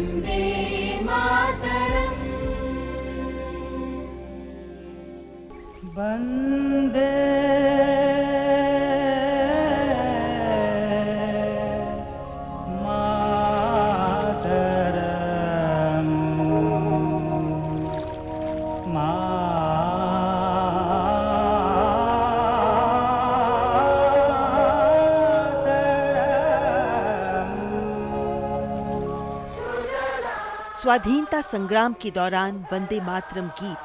वंदे मातरम, स्वाधीनता संग्राम के दौरान वंदे मातरम गीत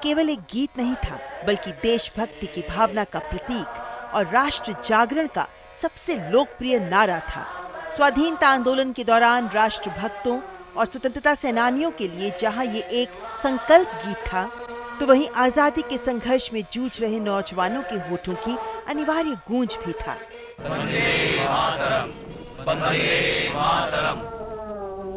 केवल एक गीत नहीं था, बल्कि देशभक्ति की भावना का प्रतीक और राष्ट्र जागरण का सबसे लोकप्रिय नारा था। स्वाधीनता आंदोलन के दौरान राष्ट्रभक्तों और स्वतंत्रता सेनानियों के लिए जहां ये एक संकल्प गीत था, तो वहीं आजादी के संघर्ष में जूझ रहे नौजवानों के होठों की अनिवार्य गूंज भी था।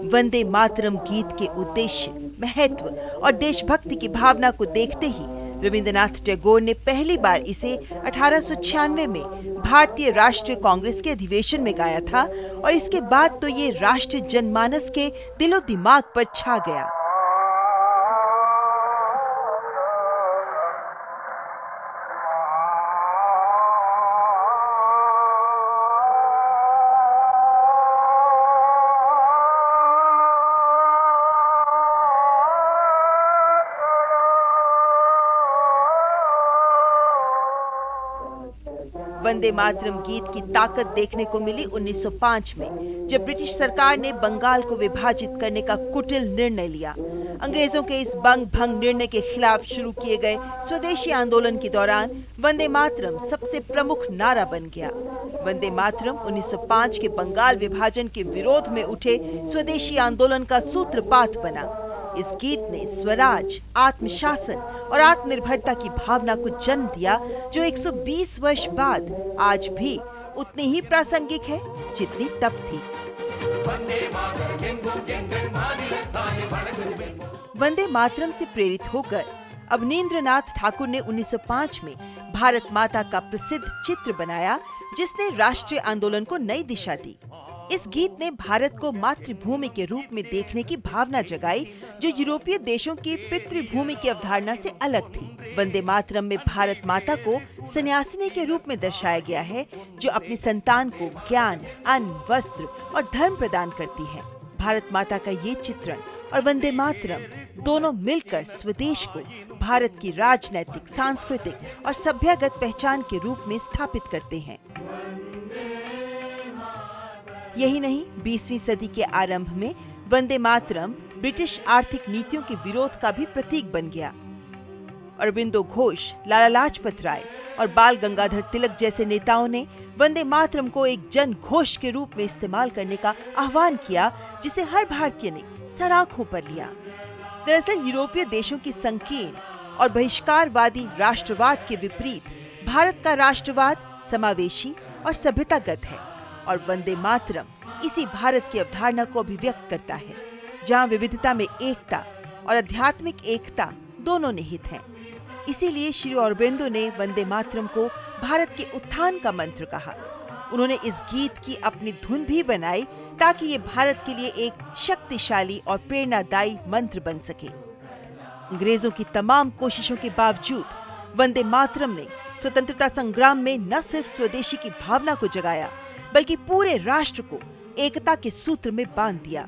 वंदे मातरम गीत के उद्देश्य, महत्व और देशभक्ति की भावना को देखते ही रविंद्रनाथ टैगोर ने पहली बार इसे 1896 में भारतीय राष्ट्रीय कांग्रेस के अधिवेशन में गाया था और इसके बाद तो ये राष्ट्रीय जनमानस के दिलो दिमाग पर छा गया। वंदे मातरम गीत की ताकत देखने को मिली 1905 में, जब ब्रिटिश सरकार ने बंगाल को विभाजित करने का कुटिल निर्णय लिया। अंग्रेजों के इस बंग भंग निर्णय के खिलाफ शुरू किए गए स्वदेशी आंदोलन के दौरान वंदे मातरम सबसे प्रमुख नारा बन गया। वंदे मातरम 1905 के बंगाल विभाजन के विरोध में उठे स्वदेशी आंदोलन का सूत्रपात बना। इस गीत ने स्वराज, आत्मशासन और आत्मनिर्भरता की भावना को जन्म दिया, जो 120 वर्ष बाद आज भी उतनी ही प्रासंगिक है जितनी तब थी। वंदे मातरम से प्रेरित होकर अवनींद्रनाथ ठाकुर ने 1905 में भारत माता का प्रसिद्ध चित्र बनाया, जिसने राष्ट्रीय आंदोलन को नई दिशा दी। इस गीत ने भारत को मातृभूमि के रूप में देखने की भावना जगाई, जो यूरोपीय देशों की पितृभूमि की अवधारणा से अलग थी। वंदे मातरम में भारत माता को सन्यासिनी के रूप में दर्शाया गया है, जो अपनी संतान को ज्ञान, अन्न, वस्त्र और धर्म प्रदान करती है। भारत माता का ये चित्रण और वंदे मातरम दोनों मिलकर स्वदेश को भारत की राजनैतिक, सांस्कृतिक और सभ्यगत पहचान के रूप में स्थापित करते हैं। यही नहीं, 20वीं सदी के आरंभ में वंदे मातरम ब्रिटिश आर्थिक नीतियों के विरोध का भी प्रतीक बन गया। अरबिंदो घोष, लाला लाजपत राय और बाल गंगाधर तिलक जैसे नेताओं ने वंदे मातरम को एक जन घोष के रूप में इस्तेमाल करने का आह्वान किया, जिसे हर भारतीय ने सर आंखों पर लिया। दरअसल यूरोपीय देशों की संकीर्ण और बहिष्कारवादी राष्ट्रवाद के विपरीत भारत का राष्ट्रवाद समावेशी और सभ्यतागत है, और वंदे मातरम इसी भारत की अवधारणा को अभिव्यक्त करता है, जहां विविधता में एकता और आध्यात्मिक एकता दोनों निहित हैं। इसीलिए श्री अरबिंदो ने वंदे मातरम को भारत के उत्थान का मंत्र कहा। उन्होंने इस गीत की अपनी धुन भी बनाई, ताकि ये भारत के लिए एक शक्तिशाली और प्रेरणादायी मंत्र बन सके। अंग्रेजों की तमाम कोशिशों के बावजूद वंदे मातरम ने स्वतंत्रता संग्राम में न सिर्फ स्वदेशी की भावना को जगाया, बल्कि पूरे राष्ट्र को एकता के सूत्र में बांध दिया।